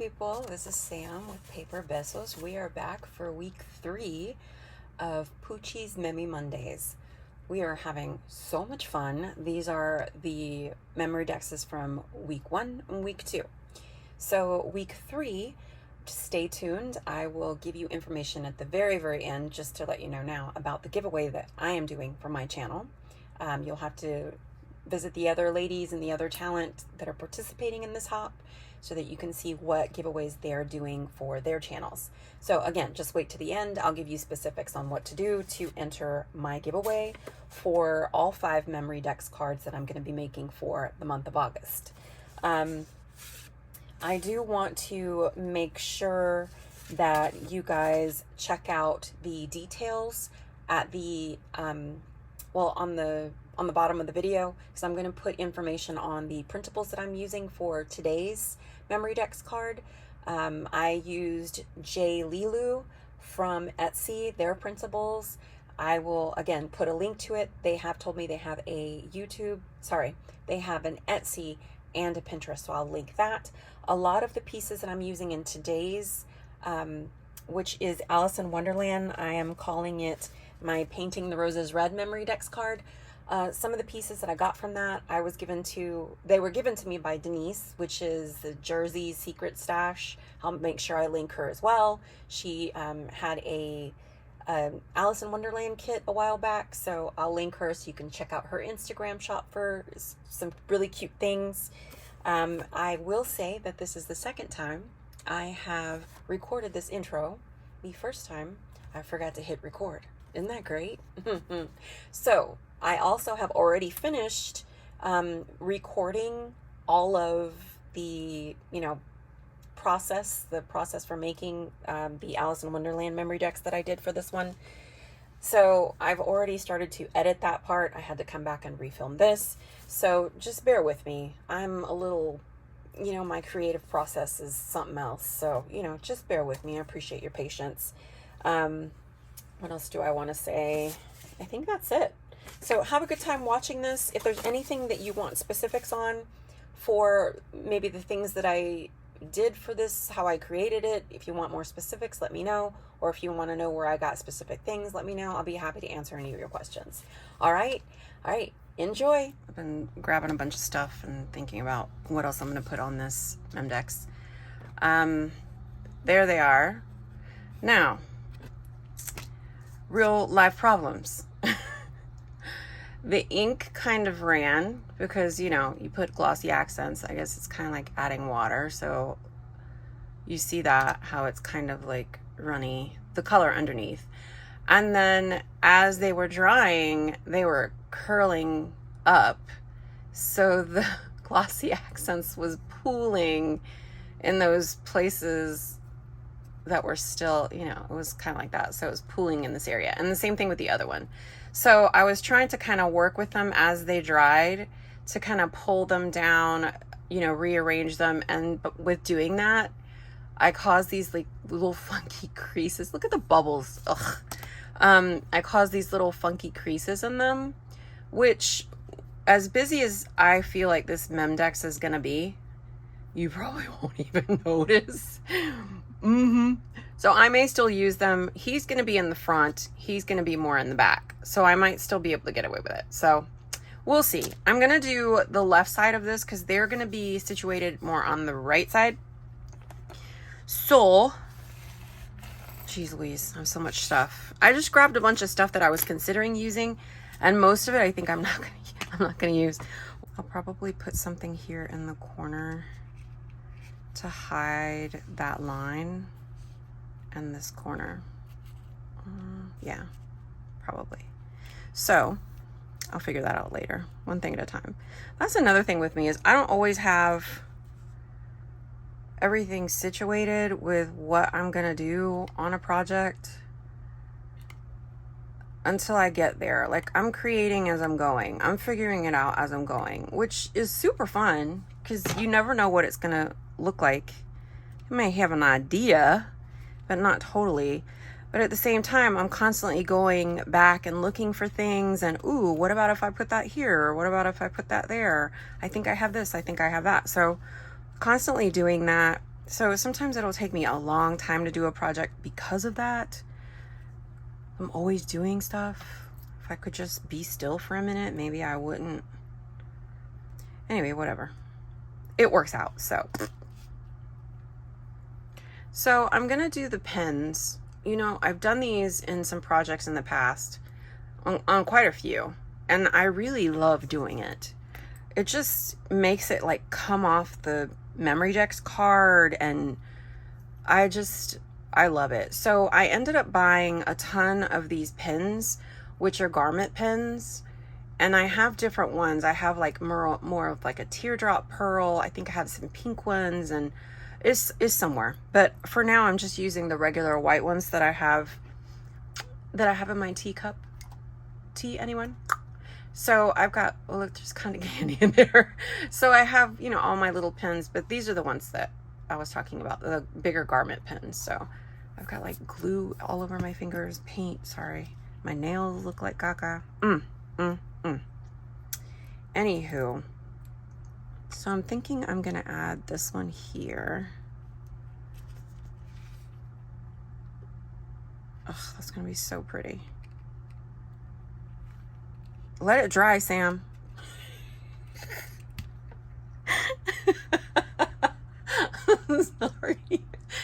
people, this is Sam with Paper Besos. We are back for week 3 of Puchy's Meme Mondays. We are having so much fun. These are the memory dexes from week 1 and week 2. So week 3, stay tuned. I will give you information at the very end just to let you know now about the giveaway that I am doing for my channel. You'll have to visit the other ladies and the other talent that are participating in this hop so that you can see what giveaways they're doing for their channels. So again, just wait to the end. I'll give you specifics on what to do to enter my giveaway for all 5 MemoryDex cards that I'm going to be making for the month of August. I do want to make sure that you guys check out the details at the on the bottom of the video, because I'm going to put information on the printables that I'm using for today's MemoryDex card. I used JLeeloo from Etsy, their printables. I will again put a link to it. They have told me they have a they have an Etsy and a Pinterest, so I'll link that. A lot of the pieces that I'm using in today's, which is Alice in Wonderland, I am calling it my Painting the Roses Red MemoryDex card. Some of the pieces that I got from that, they were given to me by Denise, which is the Jersey Secret Stash. I'll make sure I link her as well. She had a Alice in Wonderland kit a while back, so I'll link her so you can check out her Instagram shop for some really cute things. I will say that this is the second time I have recorded this intro. The first time I forgot to hit record. Isn't that great? So I also have already finished recording all of the, process for making the Alice in Wonderland MemoryDex that I did for this one. So I've already started to edit that part. I had to come back and refilm this. So just bear with me. I'm a little, my creative process is something else. So, just bear with me. I appreciate your patience. What else do I want to say? I think that's it. So have a good time watching this. If there's anything that you want specifics on for maybe the things that I did for this, how I created it, if you want more specifics, let me know. Or if you want to know where I got specific things, let me know. I'll be happy to answer any of your questions. All right. Enjoy. I've been grabbing a bunch of stuff and thinking about what else I'm going to put on this Memdex. There they are. Now, real life problems. The ink kind of ran because, you put glossy accents. I guess it's kind of like adding water. So you see that, how it's kind of like runny, the color underneath. And then as they were drying, they were curling up. So the glossy accents was pooling in those places that were still, it was kind of like that. So it was pooling in this area. And the same thing with the other one. So I was trying to kind of work with them as they dried to kind of pull them down, rearrange them. And with doing that, I caused these like little funky creases. Look at the bubbles. Ugh. I caused these little funky creases in them, which, as busy as I feel like this Memdex is going to be, you probably won't even notice. So I may still use them. He's going to be in the front. He's going to be more in the back. So I might still be able to get away with it. So we'll see. I'm going to do the left side of this because they're going to be situated more on the right side. So, geez Louise, I have so much stuff. I just grabbed a bunch of stuff that I was considering using, and most of it I think I'm not going to use. I'll probably put something here in the corner to hide that line and this corner. Yeah, probably. So I'll figure that out later, one thing at a time. That's another thing with me is I don't always have everything situated with what I'm gonna do on a project until I get there. Like, I'm creating as I'm going. I'm figuring it out as I'm going, which is super fun because you never know what it's gonna look like. You may have an idea, but not totally. But at the same time, I'm constantly going back and looking for things and, ooh, what about if I put that here? Or what about if I put that there? I think I have this, I think I have that. So constantly doing that So sometimes it'll take me a long time to do a project because of that. I'm always doing stuff. If I could just be still for a minute, maybe I wouldn't. Anyway, whatever. It works out, so. So I'm gonna do the pins. You know, I've done these in some projects in the past, on quite a few, and I really love doing it. It just makes it like come off the MemoryDex card, and I love it. So I ended up buying a ton of these pins, which are garment pins, and I have different ones. I have like more of like a teardrop pearl. I think I have some pink ones, and is somewhere. But for now, I'm just using the regular white ones that I have in my teacup. Tea, anyone? So I've got, oh look, there's kind of candy in there. So I have, you know, all my little pins, but these are the ones that I was talking about, the bigger garment pins. So I've got like glue all over my fingers, paint, sorry. My nails look like caca. Anywho, so I'm thinking I'm gonna add this one here. Ugh, that's gonna be so pretty. Let it dry, Sam. Sorry.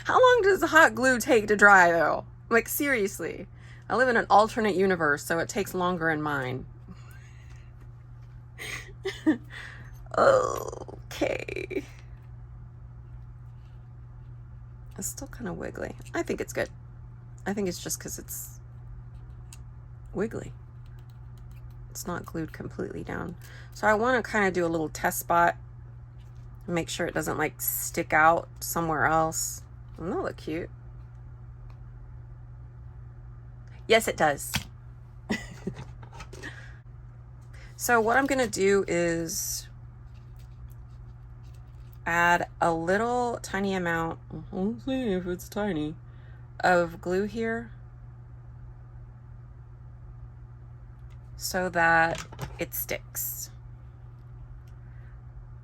How long does hot glue take to dry though? Like seriously. I live in an alternate universe, so it takes longer in mine. Okay. It's still kind of wiggly. I think it's good. I think it's just because it's wiggly. It's not glued completely down. So I want to kind of do a little test spot. Make sure it doesn't like stick out somewhere else. Doesn't that look cute? Yes, it does. So what I'm going to do is add a little tiny amount, we'll see if it's tiny, of glue here so that it sticks.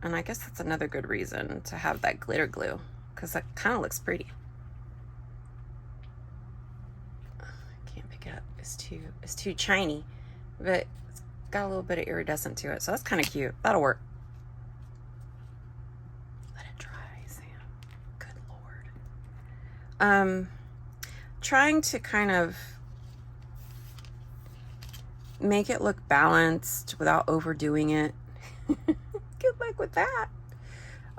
And I guess that's another good reason to have that glitter glue, because that kind of looks pretty. I can't pick it up. It's too shiny, but it's got a little bit of iridescent to it, so that's kind of cute. That'll work. Let it dry, Sam. Good Lord. Trying to kind of make it look balanced without overdoing it. Good luck with that.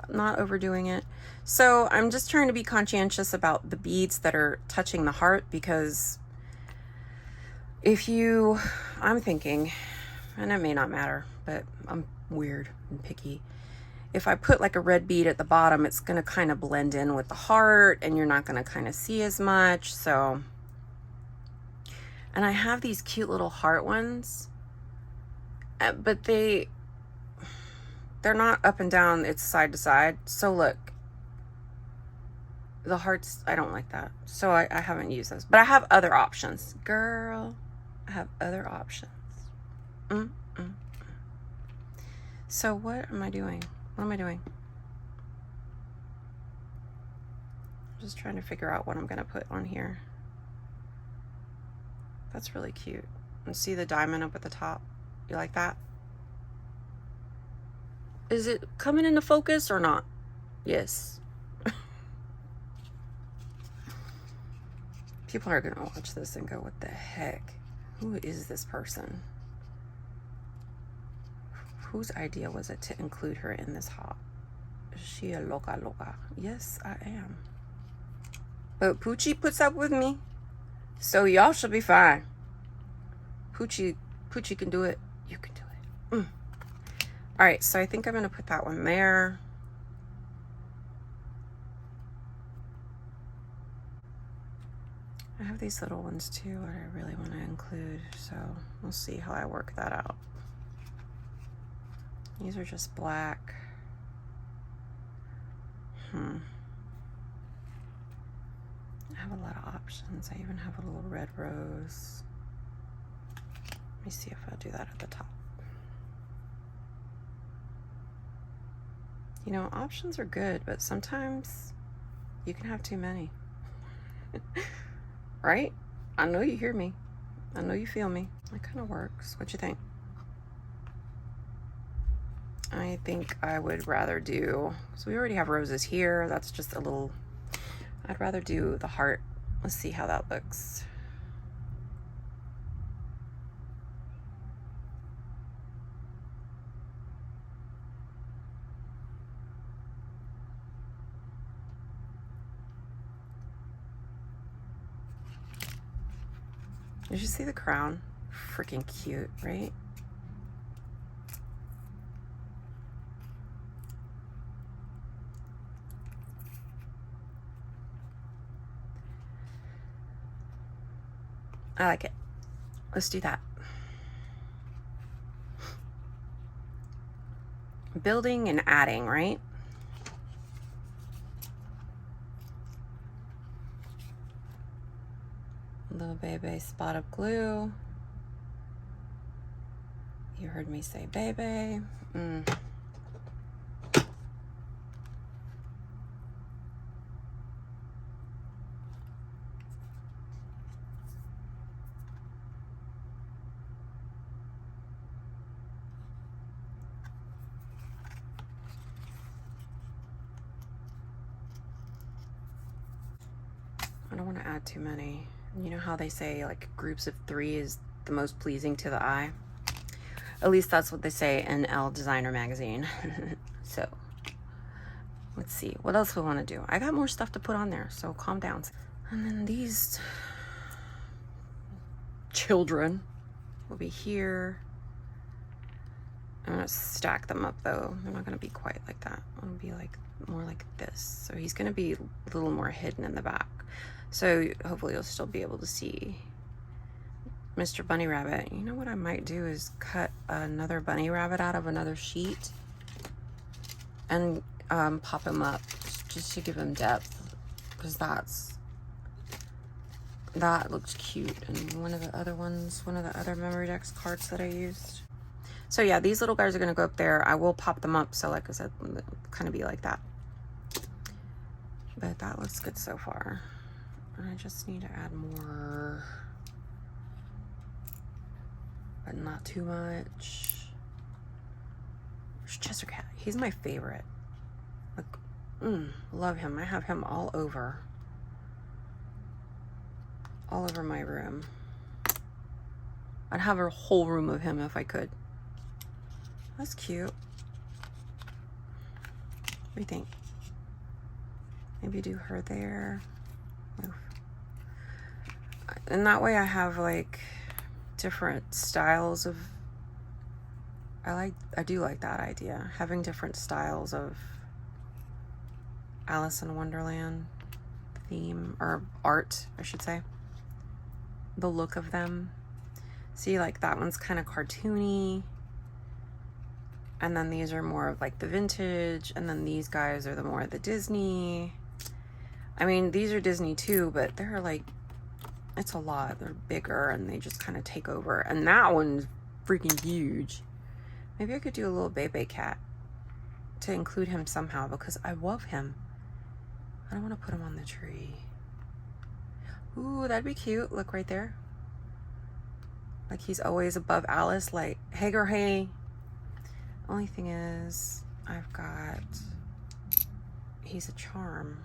Not overdoing it. So I'm just trying to be conscientious about the beads that are touching the heart, because I'm thinking, and it may not matter, but I'm weird and picky. If I put like a red bead at the bottom, it's going to kind of blend in with the heart and you're not going to kind of see as much. So, and I have these cute little heart ones, but they're not up and down, it's side to side. So look, the hearts, I don't like that. So I haven't used those, but I have other options. Girl, I have other options. So what am I doing? What am I doing? I'm just trying to figure out what I'm going to put on here. That's really cute. And see the diamond up at the top? You like that? Is it coming into focus or not? Yes. People are going to watch this and go, what the heck? Who is this person? Whose idea was it to include her in this haul? Is she a loca? Yes, I am. But Puchy puts up with me, so y'all should be fine. Puchy can do it. You can do it. All right, so I think I'm going to put that one there. I have these little ones too that I really want to include, so we'll see how I work that out. These are just black. I have a lot of options. I even have a little red rose. Let me see if I'll do that at the top. You know, options are good, but sometimes You can have too many. Right? I know you hear me. I know you feel me. It kind of works. What you think? I think I would rather do, so we already have roses here. That's just a little, I'd rather do the heart. Let's see how that looks. Did you see the crown? Freaking cute, right? I like it. Let's do that. Building and adding, right? Little baby spot of glue. You heard me say baby. I don't want to add too many. You know how they say like groups of 3 is the most pleasing to the eye? At least that's what they say in Elle Designer magazine. So let's see what else we want to do. I got more stuff to put on there, so calm down. And then these children will be here. I'm gonna stack them up though. They're not gonna be quite like that. I'm gonna be like more like this. So he's gonna be a little more hidden in the back. So hopefully you'll still be able to see Mr. Bunny Rabbit. You know what I might do is cut another bunny rabbit out of another sheet and pop him up just to give him depth, because that looks cute. And one of the other MemoryDex cards that I used. So yeah, these little guys are gonna go up there. I will pop them up, so like I said, kind of be like that. But that looks good so far. I just need to add more, but not too much. There's Chester Cat. He's my favorite. Like, love him. I have him all over my room. I'd have a whole room of him if I could. That's cute. What do you think? Maybe do her there. Oof. And that way I have like different styles of, I do like that idea, having different styles of Alice in Wonderland theme, or art, I should say. The look of them. See, like that one's kind of cartoony. And then these are more of like the vintage. And then these guys are the more of the Disney. I mean, these are Disney too, but they're like, it's a lot. They're bigger and they just kind of take over. And that one's freaking huge. Maybe I could do a little Bebe cat to include him somehow, because I love him. I don't want to put him on the tree. Ooh, that'd be cute. Look right there. Like he's always above Alice, like, hey girl, hey. Only thing is, he's a charm.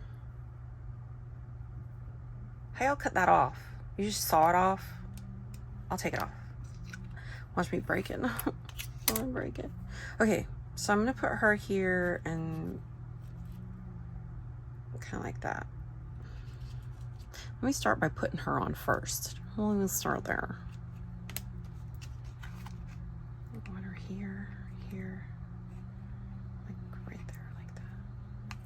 Hey, I'll cut that off. You just saw it off. I'll take it off. Watch me break it. I want to break it. Okay, so I'm gonna put her here and kind of like that. Let me start by putting her on first. We'll even start there. I want her here, like right there, like that.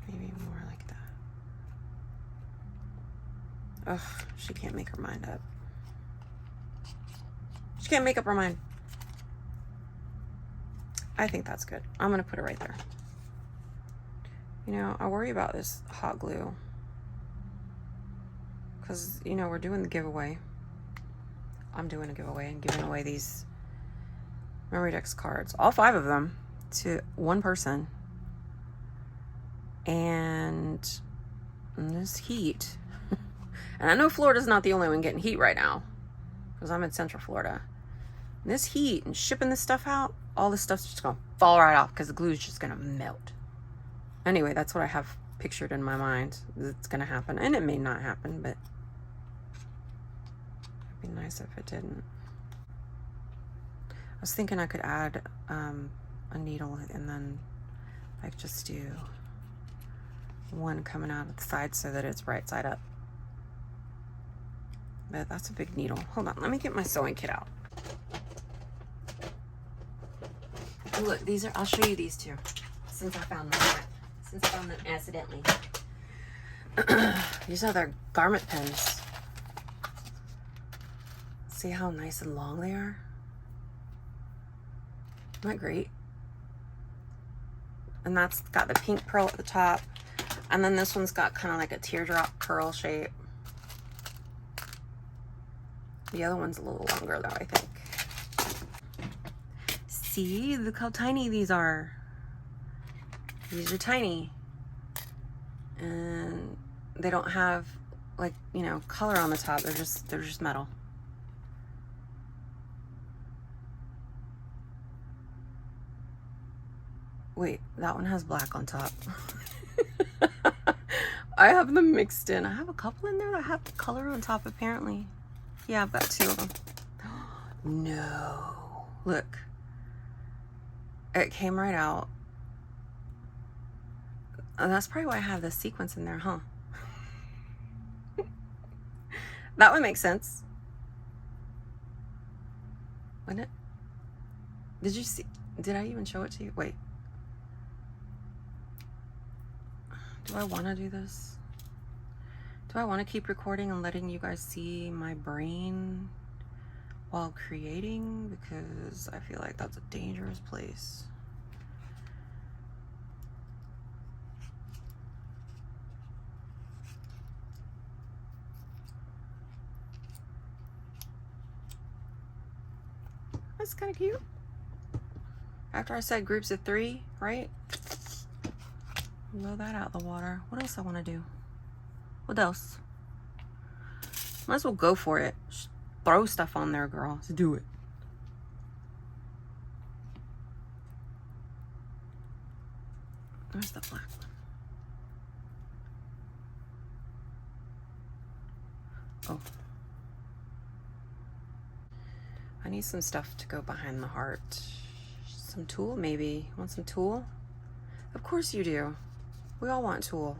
Maybe more like that. Ugh, she can't make her mind up. She can't make up her mind. I think that's good. I'm gonna put it right there. You know, I worry about this hot glue because, you know, we're doing the giveaway. I'm doing a giveaway and giving away these MemoryDex cards, all 5 of them, to one person. And this heat, and I know Florida's not the only one getting heat right now, because I'm in Central Florida. And this heat and shipping this stuff out, all this stuff's just gonna fall right off because the glue is just gonna melt. Anyway, that's what I have pictured in my mind. It's gonna happen, and it may not happen, but it'd be nice if it didn't. I was thinking I could add a needle and then like just do one coming out of the side so that it's right side up. But that's a big needle. Hold on, let me get my sewing kit out. Look, these are, I'll show you these two since I found them. Since I found them accidentally. These are their garment pins. See how nice and long they are? Isn't that great? And that's got the pink pearl at the top. And then this one's got kind of like a teardrop pearl shape. The other one's a little longer though, I think. See, look how tiny these are. These are tiny. And they don't have like, you know, color on the top. They're just metal. Wait, that one has black on top. I have them mixed in. I have a couple in there that have color on top apparently. Yeah, I've got two of them. No. Look. It came right out. And that's probably why I have this sequence in there, huh? That would make sense. Wouldn't it? Did you see? Did I even show it to you? Wait. Do I want to do this? Do I want to keep recording and letting you guys see my brain while creating? Because I feel like that's a dangerous place. That's kind of cute. After I said groups of 3, right? Blow that out the water. What else I want to do? What else? Might as well go for it. Just throw stuff on there, girl. Let's do it. Where's the black one? Oh. I need some stuff to go behind the heart. Some tulle, maybe. Want some tulle? Of course you do. We all want tulle.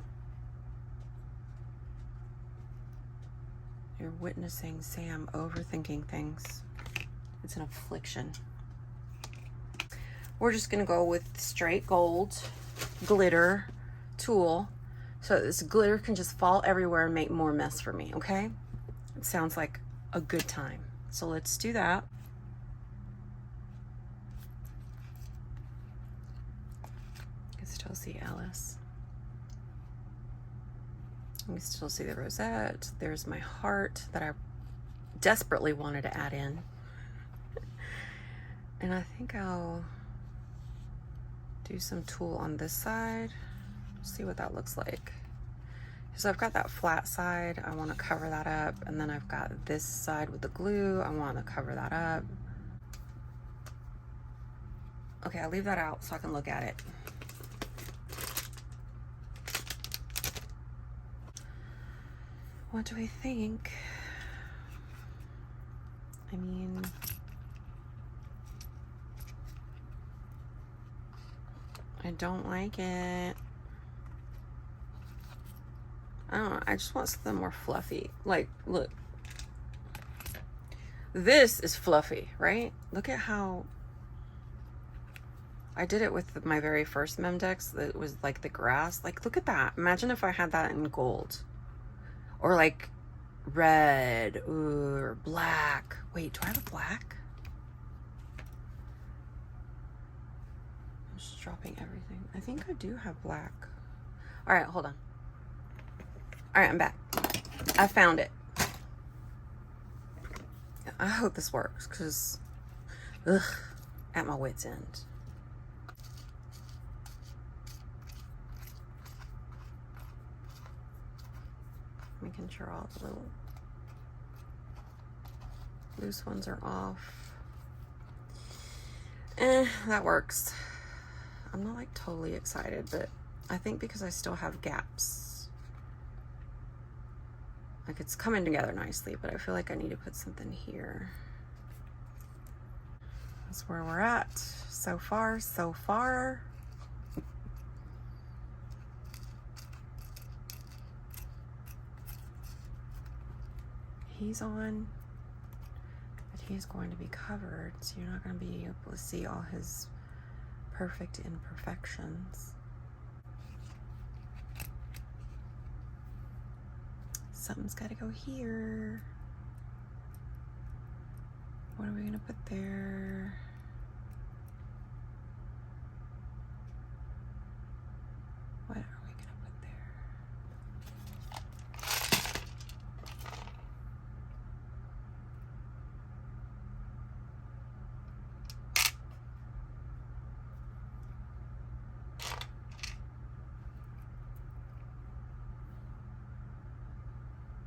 You're witnessing Sam overthinking things. It's an affliction. We're just gonna go with straight gold glitter tulle, so this glitter can just fall everywhere and make more mess for me, okay? It sounds like a good time. So let's do that. You can still see Alice. You can still see the rosette. There's my heart that I desperately wanted to add in. And I think I'll do some tulle on this side. See what that looks like. So I've got that flat side. I want to cover that up. And then I've got this side with the glue. I want to cover that up. Okay, I'll leave that out so I can look at it. What do we think? I mean, I don't like it. I don't know, I just want something more fluffy. Like, look. This is fluffy, right? Look at how I did it with my very first Memdex. That was like the grass. Like, look at that. Imagine if I had that in gold. Or like red, or black. Wait, do I have a black? I'm just dropping everything. I think I do have black. All right, hold on. All right, I'm back. I found it. I hope this works, because, at my wit's end. making sure all the little loose ones are off. That works. I'm not like totally excited, but I think because I still have gaps, like it's coming together nicely, but I feel like I need to put something here. That's where we're at. So far, so far. He's on, but he's going to be covered, so you're not going to be able to see all his perfect imperfections. Something's got to go here. What are we going to put there? What are we going to put there?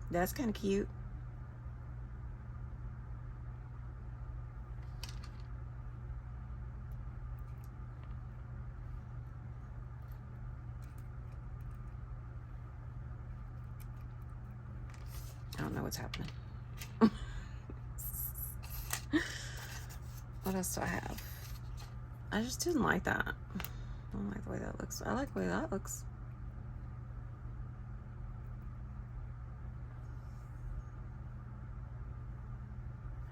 That's kind of cute. I don't know what's happening. What else do I have? I just didn't like that. I don't like the way that looks. I like the way that looks.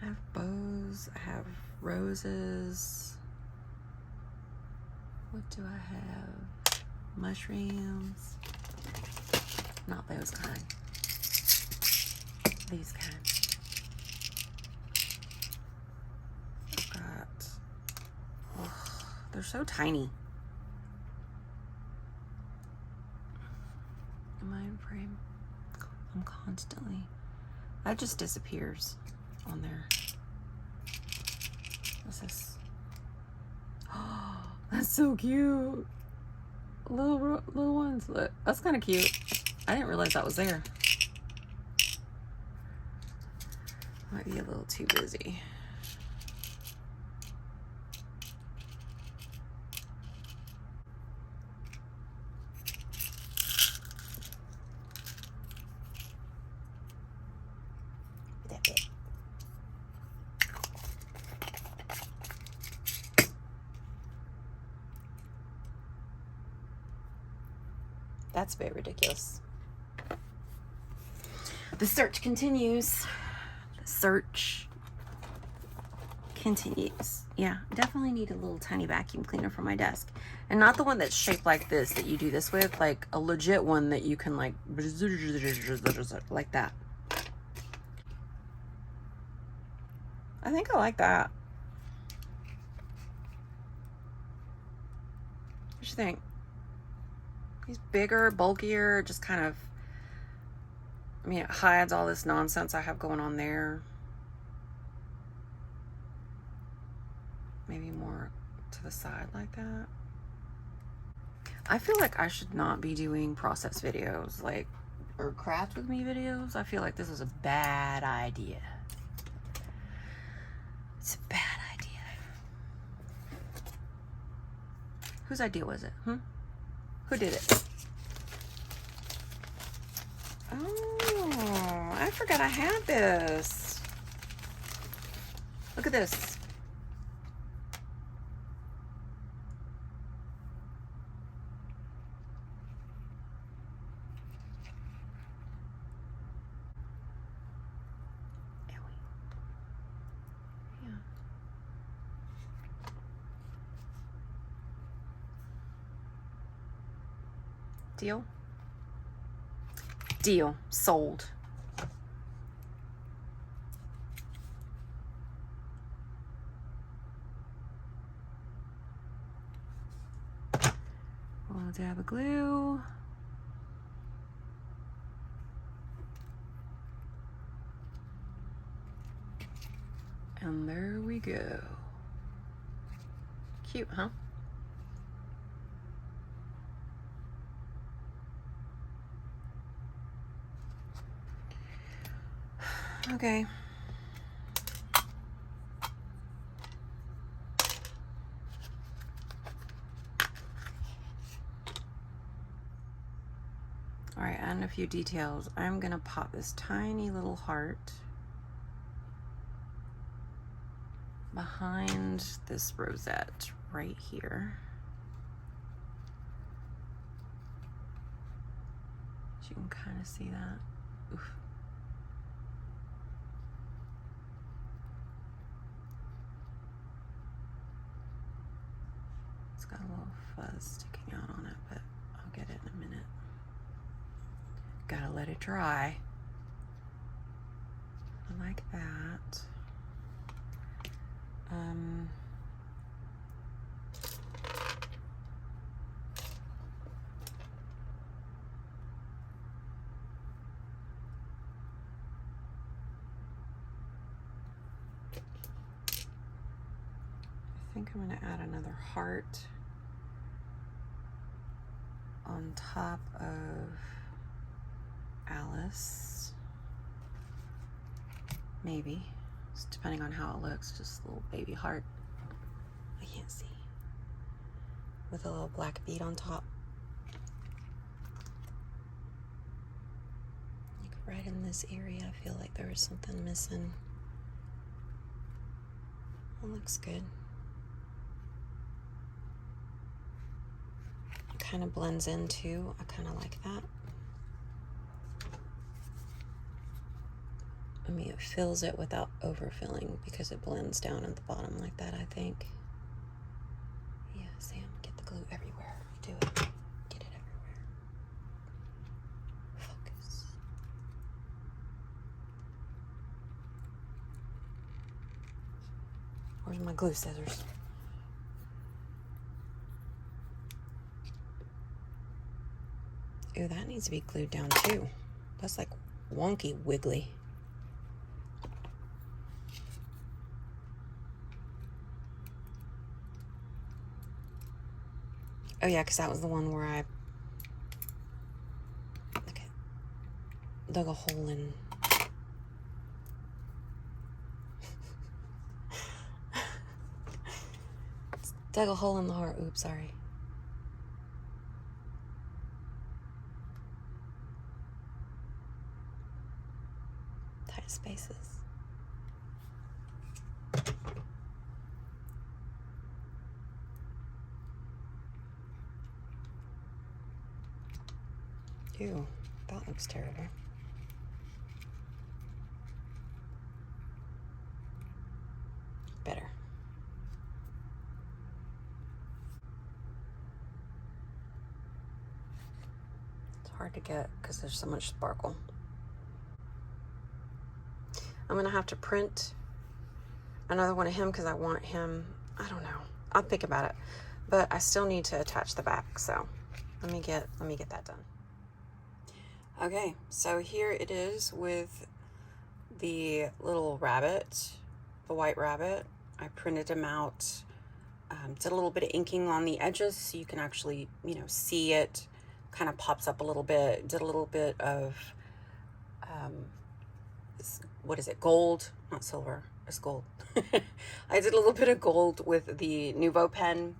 I have bows. I have roses. What do I have? Mushrooms. Not those kind. These kind. I've got, ugh, they're so tiny. Am I in frame? I'm constantly, that just disappears on there. What's this? Oh, that's so cute. Little ones. Look, that's kind of cute. I didn't realize that was there. Might be a little too busy. That bit. That's very ridiculous. The search continues. Search continues. Yeah, definitely need a little tiny vacuum cleaner for my desk, and not the one that's shaped like this that you do this with, like a legit one that you can like that. I think I like that. What you think? He's bigger, bulkier, just kind of, I mean, it hides all this nonsense I have going on there. Maybe more to the side like that. I feel like I should not be doing process videos, like, or craft with me videos. I feel like this is a bad idea. It's a bad idea. Whose idea was it? Who did it? Oh, I forgot I had this. Look at this. Yeah. Deal? Deal. Sold. We'll dab of glue. And there we go. Cute, huh? Okay. All right, and a few details. I'm gonna pop this tiny little heart behind this rosette right here. So you can kind of see that. Oof. It's got a little fuzz sticking out on it, but I'll get it in a minute. Gotta let it dry. I like that. I think I'm gonna add another heart on top of Alice. Maybe. Just depending on how it looks, just a little baby heart. I can't see. With a little black bead on top. Like right in this area, I feel like there was something missing. That looks good. It kind of blends in too. I kind of like that. I mean, it fills it without overfilling because it blends down at the bottom like that, I think. Yeah, Sam, get the glue everywhere. Do it. Get it everywhere. Focus. Where's my glue scissors? Ooh, that needs to be glued down too. That's like wonky wiggly. Oh yeah, because that was the one where I dug a hole in. Dug a hole in the heart. Oops, sorry. Tight spaces. Ew, that looks terrible. Better. It's hard to get because there's so much sparkle. I'm gonna have to print another one of him because I want him, I don't know. I'll think about it. But I still need to attach the back, so let me get that done. Okay, so here it is with the little rabbit, the white rabbit. I printed him out, did a little bit of inking on the edges so you can actually, see it. Kind of pops up a little bit. Did a little bit of, what is it, gold? Not silver, it's gold. I did a little bit of gold with the Nouveau pen,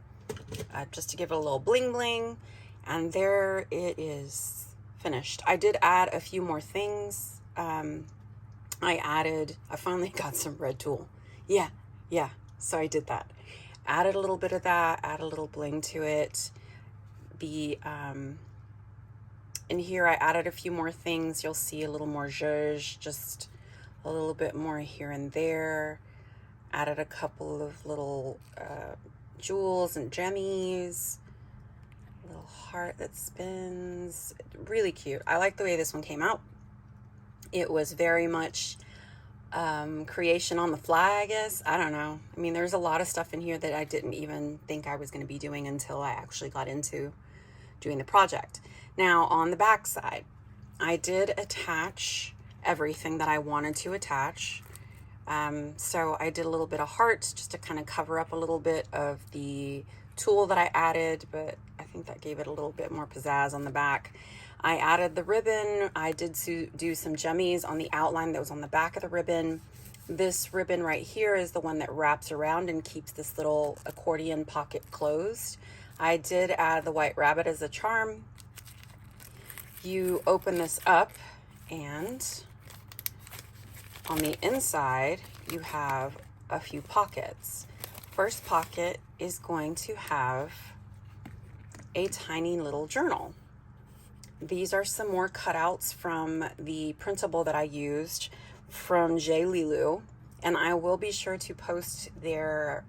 just to give it a little bling bling. And there it is. Finished. I did add a few more things. I finally got some red tulle. Yeah. So I did that. Added a little bit of that, add a little bling to it. In here I added a few more things. You'll see a little more zhuzh, just a little bit more here and there. Added a couple of little jewels and gemmies. Little heart that spins. Really cute. I like the way this one came out. It was very much creation on the fly, I guess. I don't know. I mean, there's a lot of stuff in here that I didn't even think I was going to be doing until I actually got into doing the project. Now, on the back side, I did attach everything that I wanted to attach. So I did a little bit of hearts just to kind of cover up a little bit of the tulle that I added, but I think that gave it a little bit more pizzazz on the back. I added the ribbon. I did do some jemmies on the outline that was on the back of the ribbon. This ribbon right here is the one that wraps around and keeps this little accordion pocket closed. I did add the white rabbit as a charm. You open this up, and on the inside you have a few pockets. First pocket is going to have a tiny little journal. These are some more cutouts from the printable that I used from JLeeloo, and I will be sure to post their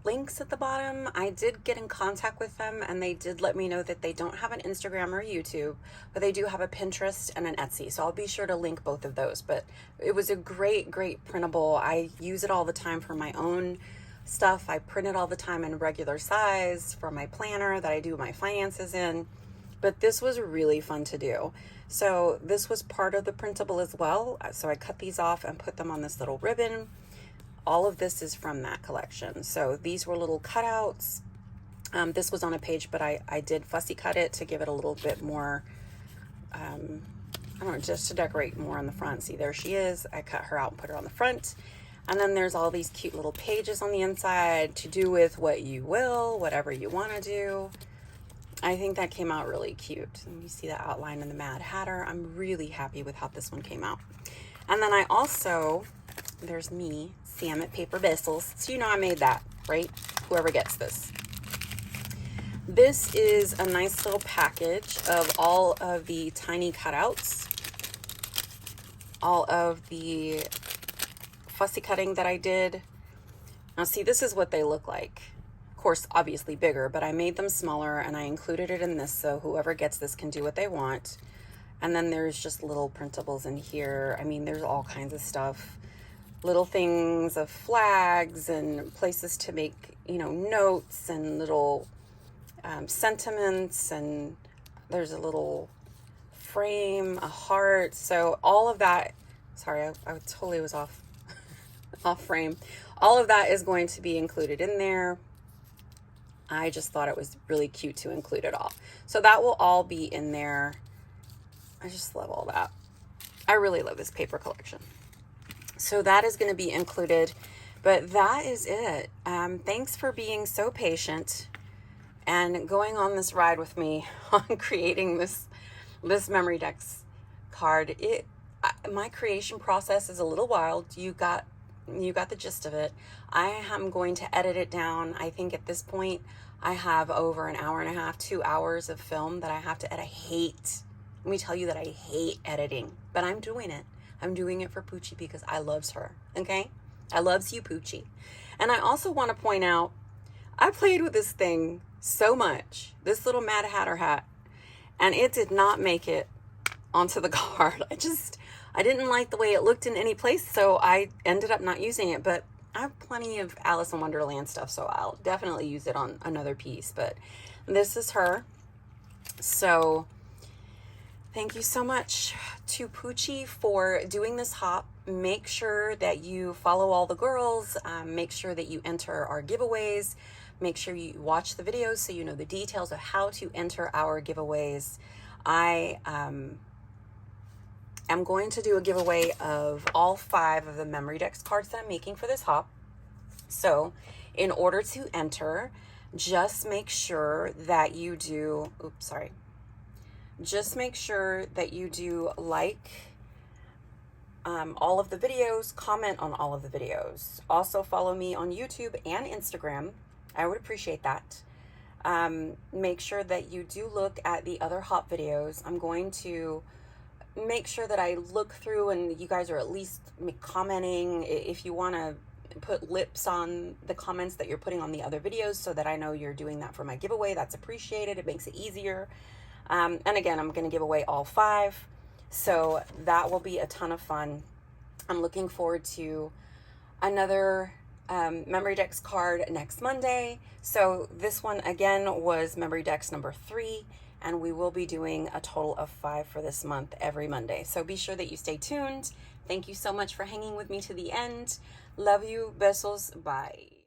links at the bottom. I did get in contact with them, and they did let me know that they don't have an Instagram or YouTube, but they do have a Pinterest and an Etsy, so I'll be sure to link both of those. But it was a great printable. I use it all the time for my own stuff. I print it all the time in regular size for my planner that I do my finances in, but this was really fun to do. So this was part of the printable as well. So I cut these off and put them on this little ribbon. All of this is from that collection. So these were little cutouts. This was on a page, but I did fussy cut it to give it a little bit more, I don't know, just to decorate more on the front. See, there she is. I cut her out and put her on the front. And then there's all these cute little pages on the inside to do with what you will, whatever you want to do. I think that came out really cute. And you see that outline in the Mad Hatter. I'm really happy with how this one came out. And then I also, there's me, Sam at Paper Vessels. So you know I made that, right? Whoever gets this. This is a nice little package of all of the tiny cutouts, all of the fussy cutting that I did. Now see, this is what they look like. Of course, obviously bigger, but I made them smaller and I included it in this so whoever gets this can do what they want. And then there's just little printables in here. I mean, there's all kinds of stuff. Little things of flags and places to make, you know, notes and little sentiments. And there's a little frame, a heart. So all of that, sorry, I totally was off frame. All of that is going to be included in there. I just thought it was really cute to include it all. So that will all be in there. I just love all that. I really love this paper collection. So that is going to be included, but that is it. Thanks for being so patient and going on this ride with me on creating this MemoryDex card. My creation process is a little wild. You got the gist of it. I am going to edit it down. I think at this point I have over an hour and a half, 2 hours of film that I have to edit. Let me tell you that I hate editing, but I'm doing it. I'm doing it for Puchy because I loves her, okay? I loves you, Puchy. And I also want to point out, I played with this thing so much, this little Mad Hatter hat, and it did not make it onto the card. I didn't like the way it looked in any place, so I ended up not using it, but I have plenty of Alice in Wonderland stuff, so I'll definitely use it on another piece. But this is her. So thank you so much to Puchy for doing this hop. Make sure that you follow all the girls. Make sure that you enter our giveaways. Make sure you watch the videos so you know the details of how to enter our giveaways. I I'm going to do a giveaway of all 5 of the MemoryDex cards that I'm making for this hop. So in order to enter, just make sure that you do, just make sure that you do like all of the videos, comment on all of the videos. Also follow me on YouTube and Instagram. I would appreciate that. Make sure that you do look at the other hop videos. I'm going to make sure that I look through and you guys are at least commenting. If you want to put lips on the comments that you're putting on the other videos so that I know you're doing that for my giveaway, that's appreciated. It makes it easier. And again, I'm going to give away all 5. So that will be a ton of fun. I'm looking forward to another MemoryDex card next Monday. So this one again was MemoryDex number 3. And we will be doing a total of 5 for this month every Monday. So be sure that you stay tuned. Thank you so much for hanging with me to the end. Love you. Besos. Bye.